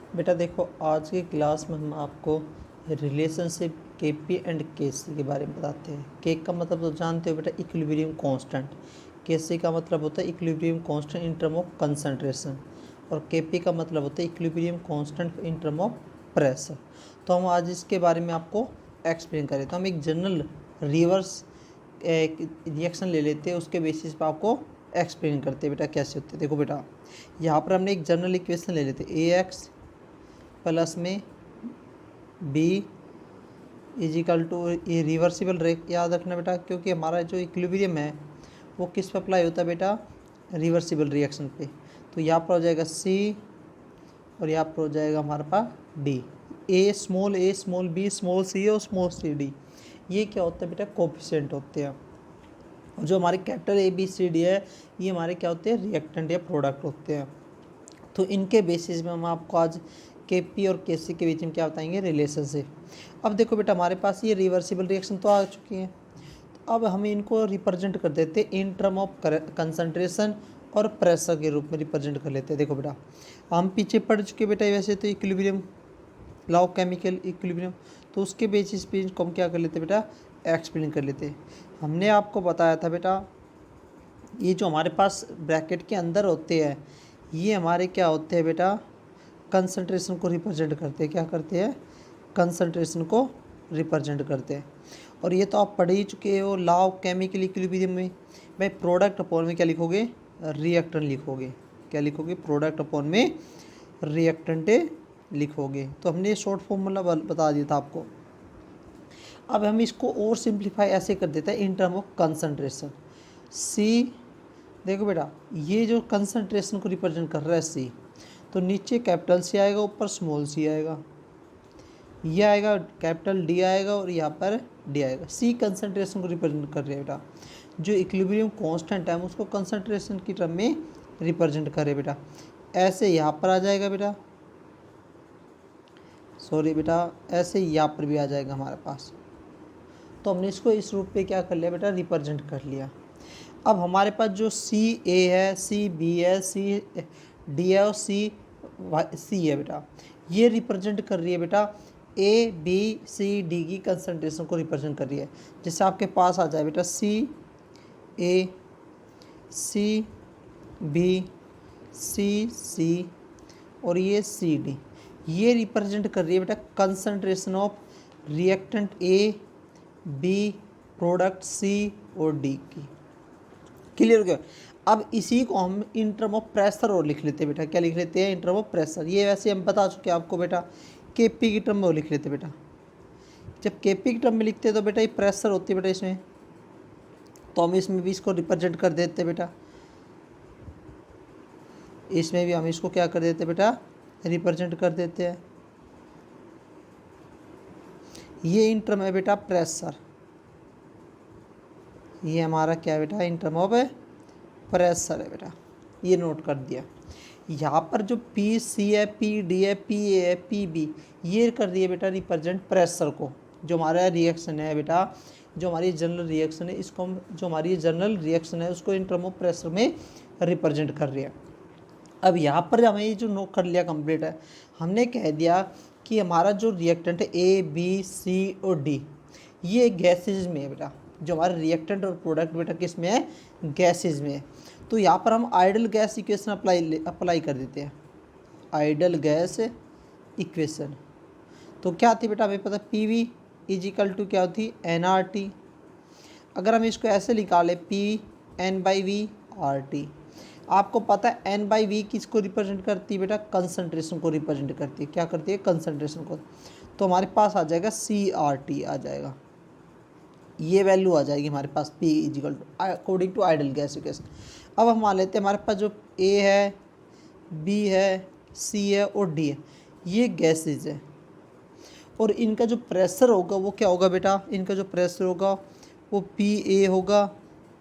बेटा देखो, आज की क्लास में हम आपको रिलेशनशिप के पी एंड के सी के बारे में बताते हैं। के का मतलब तो जानते हो बेटा, इक्विलिब्रियम कांस्टेंट। के सी का मतलब होता है equilibrium constant in term of concentration. और के पी का मतलब होता है equilibrium constant in term of pressure. तो हम आज इसके बारे में आपको एक्सप्लेन करें तो हम एक जनरल रिवर्स रिएक्शन ले लेते हैं, उसके बेसिस पर आपको एक्सप्लेन करते हैं बेटा कैसे होते हैं। देखो बेटा, यहाँ पर हमने एक जनरल इक्वेशन ले लेते हैं, ए एक्स प्लस में बी इजिकल टू, ये रिवर्सिबल रेट याद रखना बेटा, क्योंकि हमारा जो इक्विलिब्रियम है वो किस पे अप्लाई होता है बेटा, रिवर्सिबल रिएक्शन पे। तो यहाँ पर हो जाएगा सी और यहाँ पर हो जाएगा हमारे पास डी। ए स्मॉल बी स्मॉल सी और स्मॉल सी डी, ये क्या होता है बेटा, कोफिशिएंट होते हैं। और जो हमारे capital A B C D है, ये हमारे क्या होते हैं, रिएक्टेंट या प्रोडक्ट होते हैं। तो इनके बेसिस में हम आपको आज के पी और के सी के बीच में क्या बताएंगे, रिलेशनशिप। अब देखो बेटा, हमारे पास ये रिवर्सिबल रिएक्शन तो आ चुकी हैं, तो अब हम इनको रिप्रेजेंट कर देते हैं इन टर्म ऑफ कंसंट्रेशन और प्रेशर के रूप में रिप्रेजेंट कर लेते हैं। देखो बेटा, हम पीछे पढ़ चुके बेटा वैसे तो equilibrium, law of chemical equilibrium, तो उसके बेसिस पे इनको हम क्या कर लेते बेटा, एक्सप्लेन कर लेते। हमने आपको बताया था बेटा, ये जो हमारे पास ब्रैकेट के अंदर होते हैं, ये हमारे क्या होते हैं बेटा, कंसंट्रेशन को रिप्रेजेंट करते हैं। क्या करते हैं, कंसंट्रेशन को रिप्रेजेंट करते हैं। और ये तो आप पढ़ ही चुके हो लॉ ऑफ केमिकल इक्विलिब्रियम में। भाई प्रोडक्ट अपॉन में क्या लिखोगे, रिएक्टेंट लिखोगे। क्या लिखोगे, प्रोडक्ट अपॉन में रिएक्टेंट लिखोगे। तो हमने शॉर्ट फॉर्मूला बता दिया था आपको। अब हम इसको और सिंप्लीफाई ऐसे कर देते हैं इन टर्म ऑफ कंसंट्रेशन। सी, देखो बेटा, ये जो कंसंट्रेशन को रिप्रेजेंट कर रहा है सी, तो नीचे कैपिटल सी आएगा, ऊपर स्मॉल सी आएगा, ये आएगा कैपिटल डी आएगा और यहाँ पर डी आएगा। सी कंसंट्रेशन को रिप्रेजेंट कर रही है बेटा, जो इक्विलिब्रियम कांस्टेंट है उसको कंसंट्रेशन की टर्म में रिप्रेजेंट करे बेटा। ऐसे यहाँ पर आ जाएगा बेटा, सॉरी बेटा, ऐसे यहाँ पर भी आ जाएगा हमारे पास। तो हमने इसको इस रूप पे क्या कर लिया बेटा, रिप्रेजेंट कर लिया। अब हमारे पास जो सी ए है, सी बी है, सी डी है और सी है बेटा, ये रिप्रेजेंट कर रही है बेटा ए बी सी डी की कंसंट्रेशन को रिप्रेजेंट कर रही है। जैसे आपके पास आ जाए बेटा सी ए, सी बी, सी और ये सी डी, ये रिप्रेजेंट कर रही है बेटा concentration of reactant A B, product C और डी की। क्लियर हो गया। अब इसी को हम इन टर्म ऑफ प्रेशर और लिख लेते हैं बेटा। क्या लिख लेते हैं, इन टर्म ऑफ प्रेशर। ये वैसे हम बता चुके हैं आपको बेटा, के पी की टर्म में वो लिख लेते बेटा। जब के पी की टर्म में लिखते हैं तो बेटा ये प्रेशर होती है बेटा इसमें, तो हम इसमें भी इसको रिप्रेजेंट कर देते हैं बेटा। इसमें भी हम इसको क्या कर देते हैं बेटा, रिप्रेजेंट कर देते हैं। ये इन टर्म है बेटा प्रेशर, ये हमारा क्या है बेटा, इन टर्म ऑफ प्रेशर है बेटा, ये नोट कर दिया। यहाँ पर जो पी सी है, पी डी है, पी ए है, पी बी, ये कर रही है बेटा रिप्रेजेंट प्रेशर को। जो हमारा रिएक्शन है बेटा, जो हमारी जनरल रिएक्शन है, इसको हम, जो हमारी जनरल रिएक्शन है उसको इन टर्म ऑफ प्रेशर में रिप्रेजेंट कर रही है। अब यहाँ पर हमें ये जो नोट कर लिया कंप्लीट है, हमने कह दिया कि हमारा जो रिएक्टेंट है ए बी सी और डी, ये गैसेज में है बेटा। जो हमारे रिएक्टेंट और प्रोडक्ट बेटा किस में है, गैसेज में है। तो यहाँ पर हम आइडल गैस इक्वेशन अप्लाई कर देते हैं, आइडल गैस इक्वेशन। तो क्या आती बेटा, हमें पता पी वी इजिकल टू क्या होती, एन आर टी। अगर हम इसको ऐसे निकालें, P N by V R T, आपको पता है एन बाई वी किसको रिप्रेजेंट करती है बेटा, कंसंट्रेशन को रिप्रेजेंट करती है। क्या करती है, कंसंट्रेशन को। तो हमारे पास आ जाएगा सी आर टी आ जाएगा, ये वैल्यू आ जाएगी हमारे पास P equal to according to ideal gas equation. अब हम मान लेते हैं हमारे पास जो A है, B है, C है और D है, ये गैसेज है। और इनका जो प्रेशर होगा वो क्या होगा बेटा, इनका जो प्रेशर होगा वो PA होगा,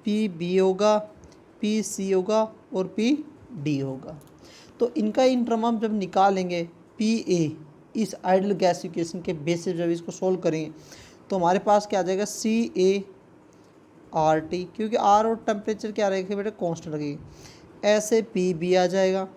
PB होगा, PC होगा और PD होगा। तो इनका इन टर्म हम जब निकालेंगे PA, इस आइडल गैस इक्वेशन के बेसिस जब इसको सोल्व करेंगे तो हमारे पास क्या आ जाएगा, सी ए आर टी, क्योंकि आर और टेम्परेचर क्या रखेंगे बेटा, कांस्टेंट रखेंगे। ऐसे पी बी आ जाएगा,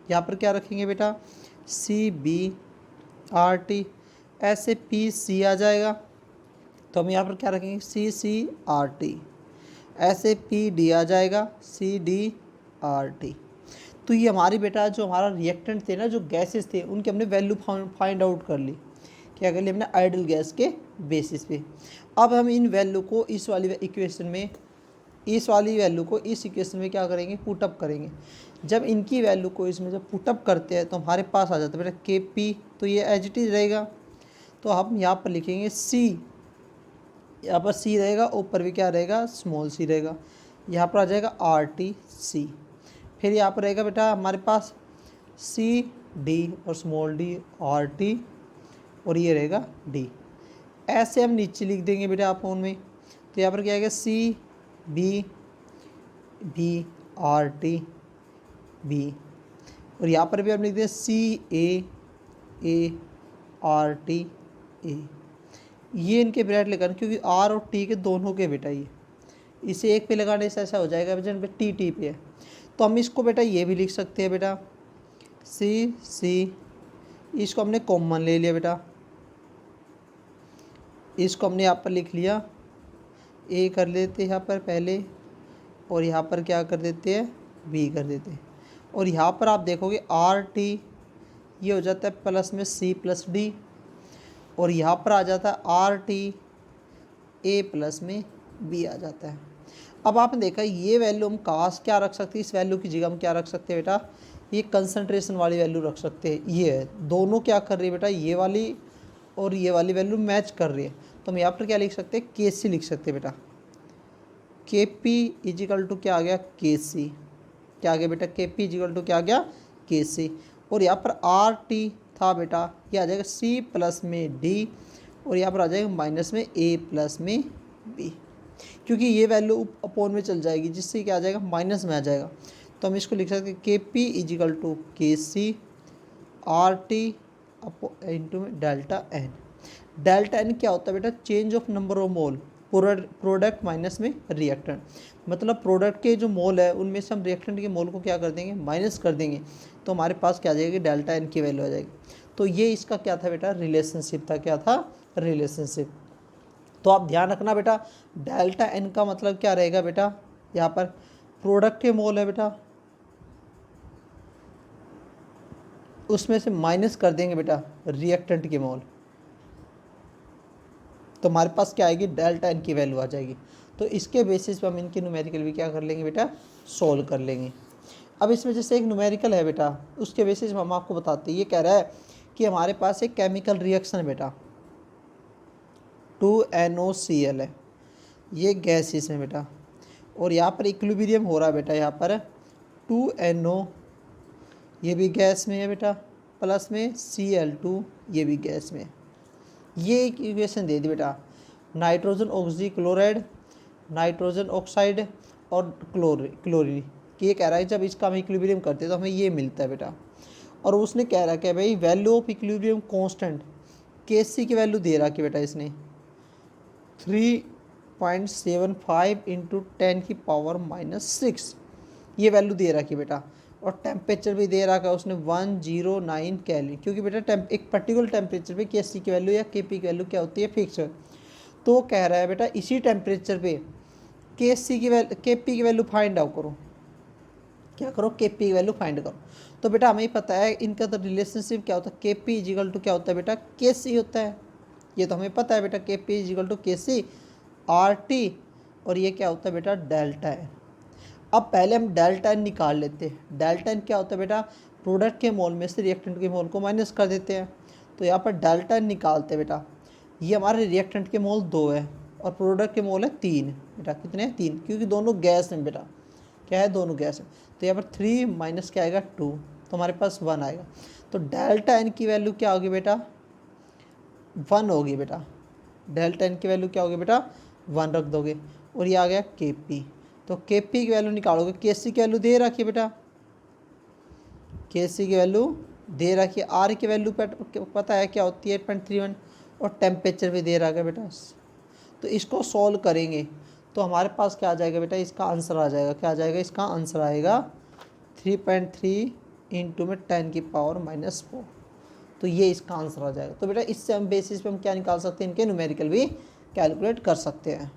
यहाँ पर क्या रखेंगे बेटा, CBRT, ऐसे PC आ जाएगा तो हम यहाँ पर क्या रखेंगे CCRT, ऐसे PD आ जाएगा CDRT। तो ये हमारी बेटा जो हमारा रिएक्टेंट थे ना, जो गैसेस थे, उनकी हमने वैल्यू फाइंड आउट कर ली। क्या कर लिया हमने? आइडल गैस के बेसिस पे। अब हम इन वैल्यू को इस वाली इक्वेशन में, इस वाली वैल्यू को इस इक्वेशन में क्या करेंगे? पुटअप करेंगे। जब इनकी वैल्यू को इसमें जब पुटअप करते हैं तो हमारे पास आ जाता है बेटा KP, तो ये एज इट इज रहेगा। तो हम यहाँ पर लिखेंगे C, यहाँ पर C रहेगा, ऊपर भी क्या रहेगा? स्मॉल c रहेगा। यहाँ पर आ जाएगा RTC। फिर यहाँ पर रहेगा बेटा हमारे पास CD और स्मॉल d RT, और ये रहेगा D। ऐसे हम नीचे लिख देंगे बेटा आप फोन में। तो यहाँ पर क्या आएगा? CBRTB, और यहाँ पर भी हम लिख दें CAARTA। ये इनके ब्रैकेट लगाना, क्योंकि R और T के दोनों के बेटा ये, इसे एक पे लगाने से ऐसा हो जाएगा जन पे TT पे है। तो हम इसको बेटा ये भी लिख सकते हैं बेटा CC, इसको हमने कॉमन ले लिया बेटा, इसको हमने यहाँ पर लिख लिया A कर लेते हैं यहाँ पर पहले, और यहाँ पर क्या कर देते हैं? B कर देते हैं। और यहाँ पर आप देखोगे RT ये हो जाता है प्लस में C प्लस D, और यहाँ पर आ जाता है RT A प्लस में B आ जाता है। अब आपने देखा ये वैल्यू हम कहाँ क्या रख सकते हैं? इस वैल्यू की जगह हम क्या रख सकते हैं बेटा? ये कंसंट्रेशन वाली वैल्यू रख सकते हैं। ये है, दोनों क्या कर रही है बेटा? ये वाली और ये वाली वैल्यू मैच कर रही है। तो हम यहाँ पर क्या लिख सकते हैं? KC लिख सकते हैं बेटा। KP इजिकल टू क्या आ गया? KC। क्या आ गया बेटा? KP इजिकल टू क्या आ गया? KC। और यहाँ पर RT था बेटा, ये आ जाएगा C प्लस में D, और यहाँ पर आ जाएगा माइनस में A प्लस में B, क्योंकि ये वैल्यू अपॉन में चल जाएगी, जिससे क्या आ जाएगा? माइनस में आ जाएगा। तो हम इसको लिख सकते हैं KP equal to KC RT into में डेल्टा N। डेल्टा N क्या होता है बेटा? Change of number of mole, product minus में रिएक्टेंट। मतलब प्रोडक्ट के जो मोल है उनमें से हम रिएक्टेंट के मोल को क्या कर देंगे? माइनस कर देंगे। तो हमारे पास क्या आ जाएगी? डेल्टा N की वैल्यू आ जाएगी। तो ये इसका क्या था बेटा? रिलेशनशिप था। क्या था? रिलेशनशिप। तो आप ध्यान रखना बेटा, डेल्टा N का मतलब क्या रहेगा बेटा? यहाँ पर प्रोडक्ट के मोल है बेटा, उसमें से माइनस कर देंगे बेटा रिएक्टेंट के मोल, तो हमारे पास क्या आएगी? डेल्टा N की वैल्यू आ जाएगी। तो इसके बेसिस पर हम इनकी न्यूमेरिकल भी क्या कर लेंगे बेटा? सोल्व कर लेंगे। अब इसमें जैसे एक न्यूमेरिकल है बेटा, उसके बेसिस में हम आपको बताते हैं। ये कह रहा है कि हमारे पास एक केमिकल रिएक्शन है बेटा, 2NOCl है, ये गैसेस है बेटा, और यहाँ पर इक्विलिब्रियम हो रहा है बेटा। यहाँ पर 2NO ये भी गैस में है बेटा, प्लस में Cl2 ये भी गैस में है। ये एक इक्वेशन दे दी बेटा, नाइट्रोजन ऑक्सीक्लोराइड, नाइट्रोजन ऑक्साइड और क्लोरीन। ये कह रहा है जब इसका हम इक्विलिब्रियम करते हैं तो हमें ये मिलता है बेटा। और उसने कह रहा है कि भाई value of equilibrium constant KC की वैल्यू दे रहा कि बेटा इसने 3.75 इंटू 10⁻⁻⁶ ये वैल्यू दे रहा कि बेटा। और टेम्परेचर भी दे रहा है उसने 109 कैलोरी, क्योंकि बेटा एक पर्टिकुलर टेम्परेचर पे KC की वैल्यू या KP की वैल्यू क्या होती है? फिक्स। तो कह रहा है बेटा इसी टेम्परेचर पे KP की वैल्यू फाइंड आउट करो। क्या करो? KP की वैल्यू फाइंड करो। तो बेटा हमें पता है इनका तो रिलेशनशिप क्या होता है? KP इजिकल टू क्या होता है बेटा? KC होता है। ये तो हमें पता है बेटा, KP equal to KC RT, और ये क्या होता है बेटा? Delta N। अब पहले हम डेल्टा N निकाल लेते हैं। डेल्टा N क्या होता है बेटा? प्रोडक्ट के मोल में से रिएक्टेंट के मोल को माइनस कर देते हैं। तो यहाँ पर डेल्टा N निकालते हैं बेटा। ये हमारे रिएक्टेंट के मोल 2 है और प्रोडक्ट के मोल है 3 बेटा। कितने हैं? 3, क्योंकि दोनों गैस हैं बेटा। क्या है? दोनों गैस है। तो यहाँ पर 3 माइनस क्या आएगा? 2, तो हमारे पास 1 आएगा। तो डेल्टा N की वैल्यू क्या होगी बेटा? 1 होगी बेटा। डेल्टा N की वैल्यू क्या होगी बेटा? 1 रख दोगे। और ये आ गया KP। तो KP की वैल्यू निकालोगे। KC की वैल्यू दे रखी है बेटा, KC की वैल्यू दे रखी है। R की वैल्यू पता है क्या होती है? 8.31, और टेम्परेचर भी दे रखा है बेटा। तो इसको सॉल्व करेंगे तो हमारे पास क्या आ जाएगा बेटा? इसका आंसर आ जाएगा। क्या आ जाएगा? इसका आंसर आएगा 3.3 इंटू में 10⁻⁻⁴। तो ये इसका आंसर आ जाएगा। तो बेटा इससे हम बेसिस पे हम क्या निकाल सकते हैं, इनके न्यूमेरिकल भी कैलकुलेट कर सकते हैं।